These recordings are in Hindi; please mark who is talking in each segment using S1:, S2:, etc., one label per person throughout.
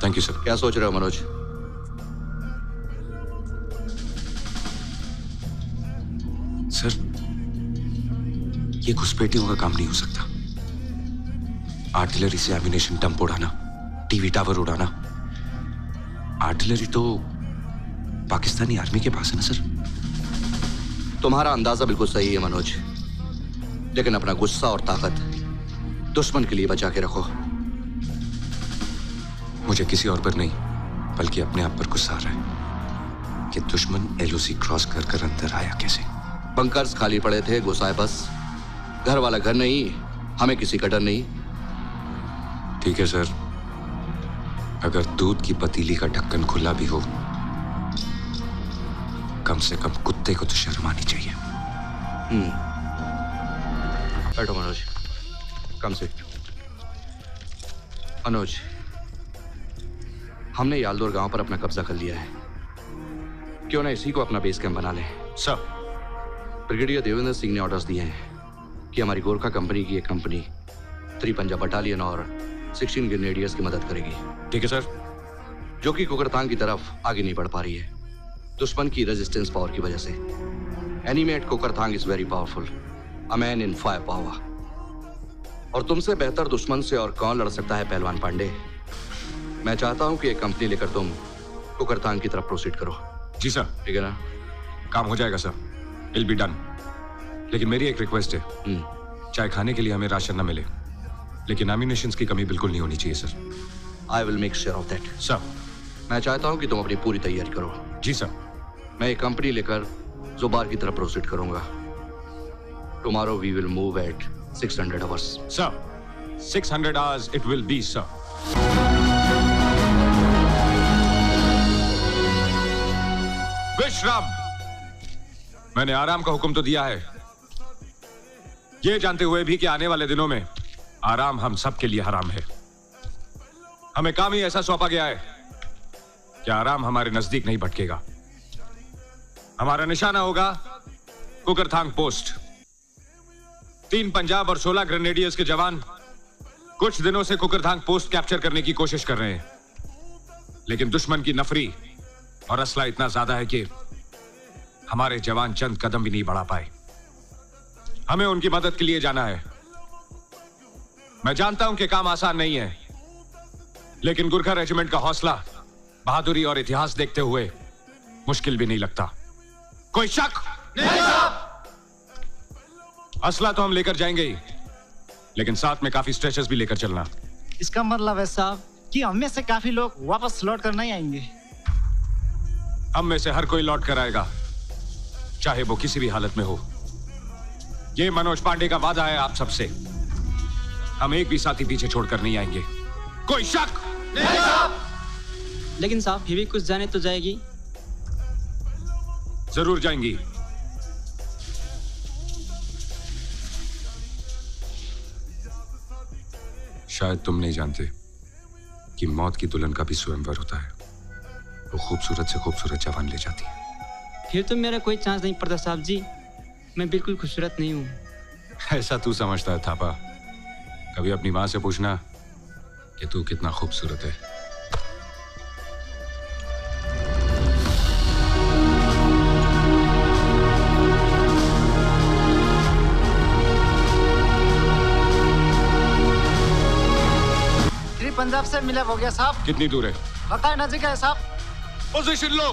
S1: Thank you sir.
S2: क्या सोच रहे हो मनोज?
S1: सर, ये घुसपैठियों का काम नहीं हो सकता। आर्टिलरी से एमिनेशन डंप उड़ाना, टीवी टावर उड़ाना, आर्टिलरी तो पाकिस्तानी आर्मी के पास है ना सर।
S2: तुम्हारा अंदाजा बिल्कुल सही है मनोज, लेकिन अपना गुस्सा और ताकत दुश्मन के लिए बचा के रखो।
S1: मुझे किसी और पर नहीं, बल्कि अपने आप पर गुस्सा आ रहा है कि दुश्मन एलओसी क्रॉस कर कर अंदर आया कैसे।
S2: बंकर्स खाली पड़े थे, घुसा है बस। घर वाला घर नहीं, हमें किसी का डर नहीं।
S1: ठीक है सर, अगर दूध की पतीली का ढक्कन खुला भी हो, कम से कम कुत्ते को तो शर्म आनी चाहिए।
S2: बैठो मनोज, कम से। मनोज, हमने यालदोर गांव पर अपना कब्जा कर लिया है। क्यों ना इसी को अपना बेस कैंप बना लें?
S1: सर,
S2: ब्रिगेडियर देवेंद्र सिंह ने ऑर्डर्स दिए हैं कि हमारी गोरखा कंपनी की एक कंपनी 3 पंजाब बटालियन और 16 ग्रेनेडियर्स की मदद करेगी।
S1: ठीक है सर।
S2: जो कि कुकरतांग की तरफ आगे नहीं बढ़ पा रही है, दुश्मन की रेजिस्टेंस पावर की वजह से। एनिमेट कुकरतांग is very powerful, a man in fire power. और तुमसे बेहतर दुश्मन से और कौन लड़ सकता है पहलवान पांडे। मैं चाहता हूं कि एक कंपनी लेकर तुम कुकरतांग की तरफ प्रोसीड करो।
S1: जी सर।
S2: ठीक है ना?
S1: काम हो जाएगा सर, विल बी डन। लेकिन मेरी एक रिक्वेस्ट है, चाहे खाने के लिए हमें राशन न मिले, लेकिन एम्यूनिशंस की कमी बिल्कुल नहीं होनी चाहिए sir.
S2: I will make sure of that.
S1: Sir,
S2: मैं चाहता हूं कि तुम अपनी पूरी तैयारी करो।
S1: जी सर।
S2: मैं एक कंपनी लेकर जुबार की तरफ प्रोसीड करूंगा। Tomorrow we will move at 600 hours.
S1: Sir, 600 hours it will be sir. विश्राम। मैंने आराम का हुक्म तो दिया है, ये जानते हुए भी कि आने वाले दिनों में आराम हम सब के लिए हराम है। हमें काम ही ऐसा सौंपा गया है कि आराम हमारे नजदीक नहीं भटकेगा। हमारा निशाना होगा कुकरथांग पोस्ट। 3 पंजाब और 16 ग्रेनेडियर्स के जवान कुछ दिनों से कुकरथांग पोस्ट कैप्चर करने की कोशिश कर रहे हैं, लेकिन दुश्मन की नफरी और असला इतना ज्यादा है कि हमारे जवान चंद कदम भी नहीं बढ़ा पाए। हमें उनकी मदद के लिए जाना है। मैं जानता हूं कि काम आसान नहीं है, लेकिन गुरखा रेजिमेंट का हौसला, बहादुरी और इतिहास देखते हुए मुश्किल भी नहीं लगता। कोई शक? नहीं साहब। असला तो हम लेकर जाएंगे ही, लेकिन साथ में काफी स्ट्रेचर्स भी लेकर चलना।
S3: इसका मतलब है साहब कि हम में से काफी लोग वापस लौट कर नहीं आएंगे।
S1: हम में से हर कोई लौट कर आएगा, चाहे वो किसी भी हालत में हो। ये मनोज पांडे का वादा है आप सबसे। हम एक भी साथी पीछे छोड़कर नहीं आएंगे। कोई शक?
S4: नहीं साहब। लेकिन साहब फिर भी कुछ जाने तो जाएगी।
S1: जरूर जाएंगी। शायद तुम नहीं जानते कि मौत की दुल्हन का भी स्वयंवर होता है। वो खूबसूरत से खूबसूरत जवान ले जाती है।
S4: फिर तो मेरा कोई चांस नहीं पड़ता साहब जी, मैं बिल्कुल खूबसूरत नहीं हूँ।
S1: ऐसा तू समझता है थापा। कभी अपनी माँ से पूछना कि तू कितना खूबसूरत है।
S3: पंजाब से मिला हो गया साहब।
S1: कितनी दूर है?
S3: बताए नजीक है साहब।
S1: पोजीशन लो,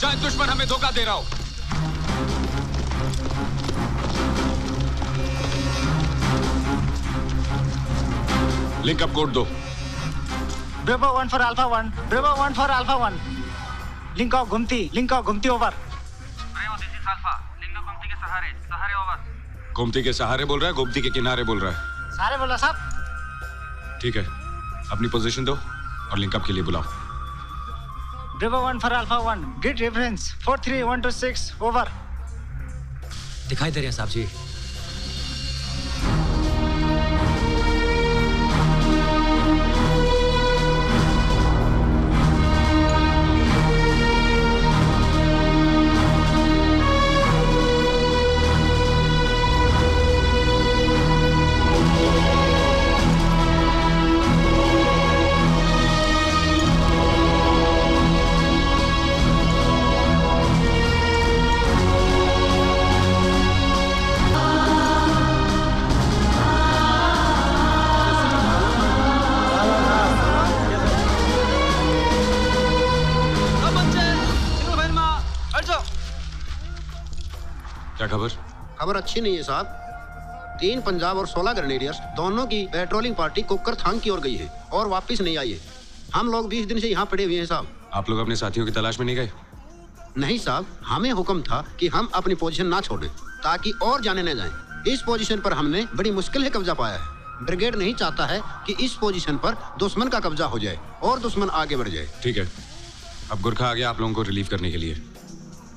S1: शायद दुश्मन हमें धोखा दे रहा हो। लिंक अप कोड दो।
S3: Bravo 1 for alpha 1, bravo 1 for alpha 1। Link off घुमती over.
S5: Bravo this is alpha, link off घुमती के सहारे ओवर।
S1: गोमती के सहारे बोल रहा है, गोमती के किनारे बोल रहा है?
S3: सारे बोला साहब।
S1: ठीक है, अपनी पोजीशन दो और लिंकअप के लिए बुलाओ।
S3: Bravo 1 for alpha 1, get reference 43126 over.
S4: दिखाई दे रहे हैं साहब जी।
S1: खबर?
S6: खबर अच्छी नहीं है साहब। 3 पंजाब और 16 ग्रेनेडियर्स दोनों की पेट्रोलिंग पार्टी कोकरथांग की ओर गई है और वापस नहीं आई है। हम लोग 20 दिन से यहाँ पड़े हुए हैं साहब।
S1: आप लोग अपने साथियों की तलाश में नहीं गए?
S6: नहीं साहब, हमें हुक्म था कि हम अपनी पोजीशन ना छोड़ें ताकि और जाने न जाएं। इस पोजीशन पर हमने बड़ी मुश्किल से कब्जा पाया है। ब्रिगेड नहीं चाहता है कि इस पोजीशन पर दुश्मन का कब्जा हो जाए और दुश्मन आगे बढ़ जाए।
S1: ठीक है, अब गुरखा आ गया आप लोगों को रिलीव करने के लिए।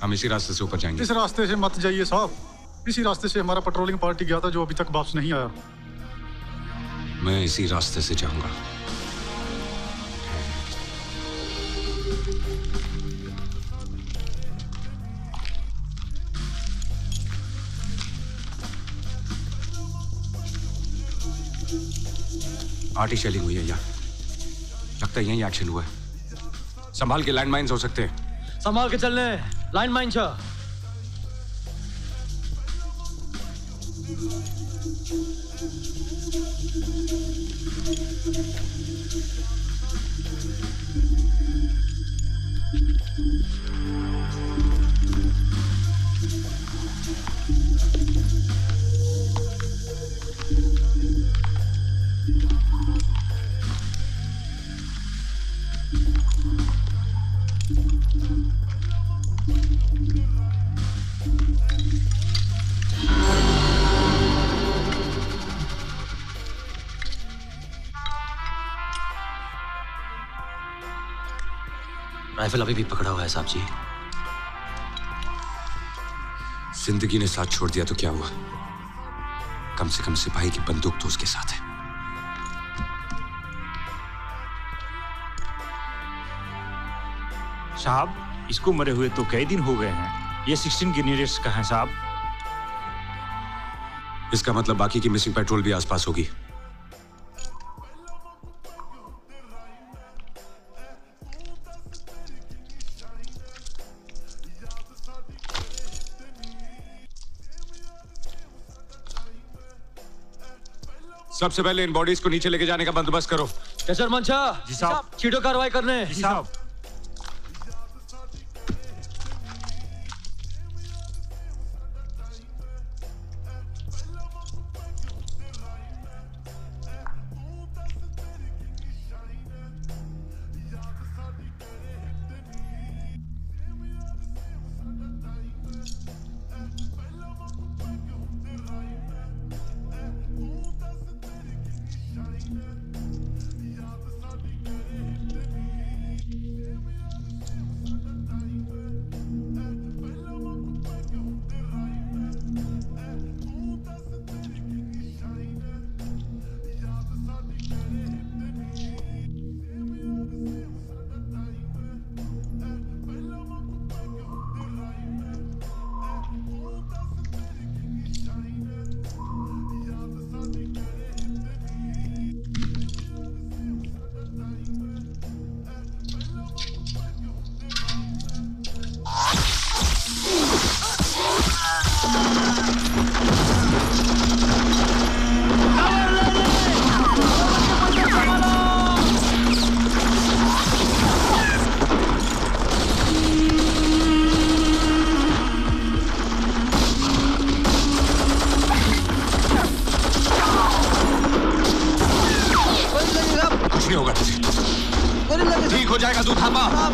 S1: हम इसी रास्ते से ऊपर जाएंगे।
S7: इस रास्ते से मत जाइए साहब, इसी रास्ते से हमारा पेट्रोलिंग पार्टी गया था जो अभी तक वापस नहीं आया।
S1: मैं इसी रास्ते से जाऊंगा। आर्टी शेलिंग हुई है यहाँ, लगता है यही एक्शन हुआ है। संभाल के, लैंड माइन्स हो सकते हैं।
S8: संभाल के चलने, लाइन माइन छ।
S2: राइफल अभी भी पकड़ा हुआ है साहब जी।
S1: जिंदगी ने साथ छोड़ दिया तो क्या हुआ, कम से कम सिपाही की बंदूक तो उसके साथ है।
S9: साहब, इसको मरे हुए तो कई दिन हो गए हैं। ये 16 ग्रेनेडियर्स का है साहब।
S1: इसका मतलब बाकी की मिसिंग पेट्रोल भी आसपास होगी। सबसे पहले इन बॉडीज को नीचे लेके जाने का बंदोबस्त करो।
S8: कैसर मंशा
S9: जी साहब।
S8: चीटो कार्रवाई करने।
S9: जी साहब।
S1: ठीक हो जाएगा तू थापा।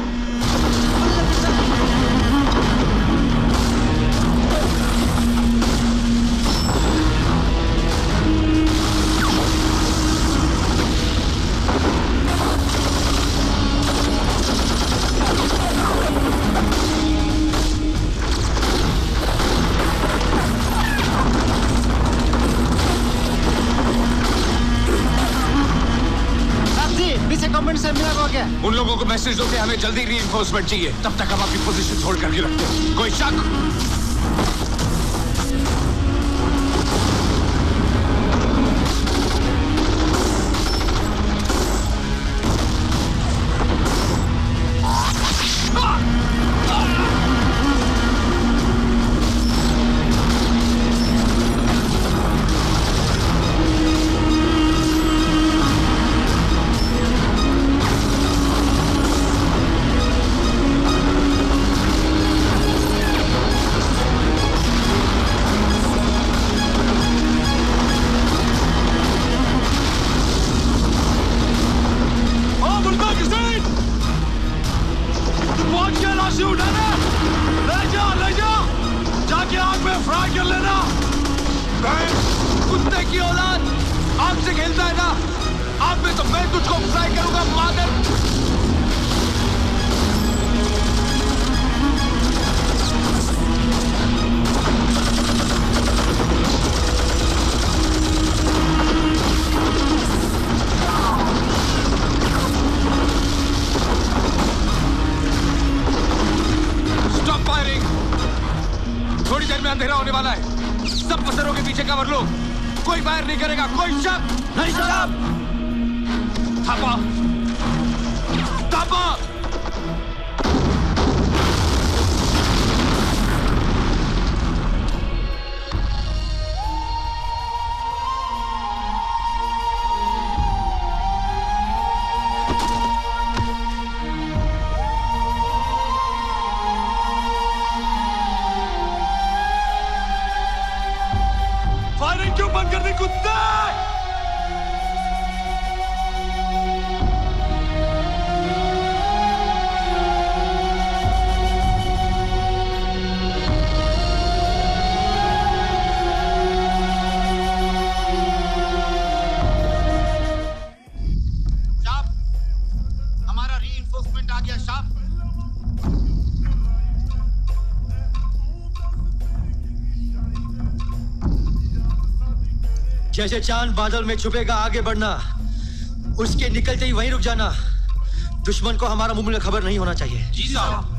S1: उन लोगों को मैसेज दो कि हमें जल्दी रीइंफोर्समेंट चाहिए। तब तक हम अपनी पोजीशन होल्ड करके रखते हैं। कोई शक? लाश उठाना, ले जाओ, जाके आग में फ्राई कर लेना। कुत्ते की औलाद, आग से खेलता है ना, आग में तो मैं तुझको फ्राई करूंगा मादर। थोड़ी देर में अंधेरा होने वाला है। सब पत्थरों के पीछे कवर लो। कोई फायर नहीं करेगा, कोई शक नहीं। साहब थापा थापा। क्यों बंद कर दी कुत्ते?
S6: साहब, हमारा रीइंफोर्समेंट आ गया साहब।
S8: जैसे चांद बादल में छुपेगा आगे बढ़ना, उसके निकलते ही वहीं रुक जाना। दुश्मन को हमारा मुंह में खबर नहीं होना चाहिए।
S1: जी साहब।